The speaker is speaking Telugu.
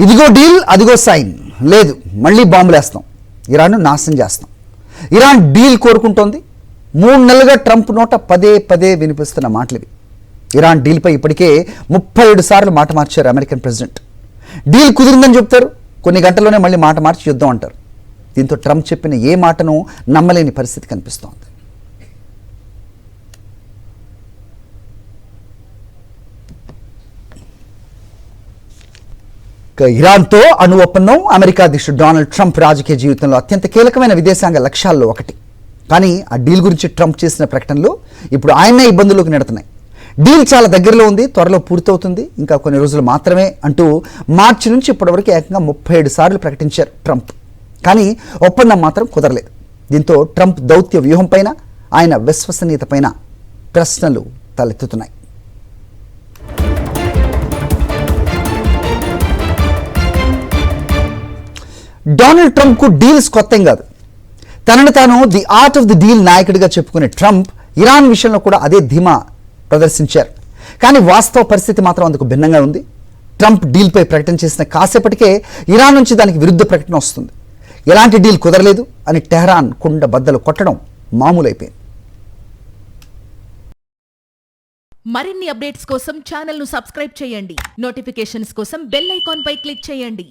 ఇదిగో డీల్ అదిగో సైన్, లేదు మళ్ళీ బాంబులేస్తాం, ఇరాన్ను నాశనం చేస్తాం. Iran deal కోరుకుంటోంది. 3 నెలలుగా ట్రంప్ నోట పదే పదే వినిపిస్తున్న మాటలు ఇవి. ఇరాన్ డీల్పై ఇప్పటికే 37 సార్లు మాట మార్చారు అమెరికన్ ప్రెసిడెంట్. డీల్ కుదిరిందని చెప్తారు, కొన్ని గంటల్లోనే మళ్ళీ మాట మార్చి యుద్ధం అంటారు. దీంతో ట్రంప్ చెప్పిన ఏ మాటను నమ్మలేని పరిస్థితి కనిపిస్తోంది. ఇరాన్తో అణు ఒప్పందం అమెరికా అధ్యక్షుడు డొనాల్డ్ ట్రంప్ రాజకీయ జీవితంలో అత్యంత కీలకమైన విదేశాంగ లక్ష్యాల్లో ఒకటి. కానీ ఆ డీల్ గురించి ట్రంప్ చేసిన ప్రకటనలు ఇప్పుడు ఆయన్నే ఇబ్బందుల్లోకి నెడుతున్నాయి. డీల్ చాలా దగ్గరలో ఉంది, త్వరలో పూర్తవుతుంది, ఇంకా కొన్ని రోజులు మాత్రమే అంటూ మార్చి నుంచి ఇప్పటివరకు ఏకంగా 37 సార్లు ప్రకటించారు ట్రంప్. కానీ ఒప్పందం మాత్రం కుదరలేదు. దీంతో ట్రంప్ దౌత్య వ్యూహం పైన, ఆయన విశ్వసనీయత పైన ప్రశ్నలు తలెత్తుతున్నాయి. డొనాల్డ్ ట్రంప్కు డీల్స్ కొత్త కాదు. తనను తాను the art of the deal నాయకుడిగా చెప్పుకునే ట్రంప్ ఇరాన్ విషయంలో కూడా అదే ధీమా ప్రదర్శించారు. కానీ వాస్తవ పరిస్థితి మాత్రం అందుకు భిన్నంగా ఉంది. ట్రంప్ డీల్పై ప్రకటన చేసిన కాసేపటికే ఇరాన్ నుంచి దానికి విరుద్ధ ప్రకటన వస్తుంది. ఎలాంటి డీల్ కుదరలేదు అని టెహ్రాన్ కుండ బద్దలు కొట్టడం మామూలైపోయింది. మరిన్ని అప్డేట్స్ కోసం ఛానల్ ను సబ్స్క్రైబ్ చేయండి. నోటిఫికేషన్స్ కోసం బెల్ ఐకాన్ పై క్లిక్ చేయండి.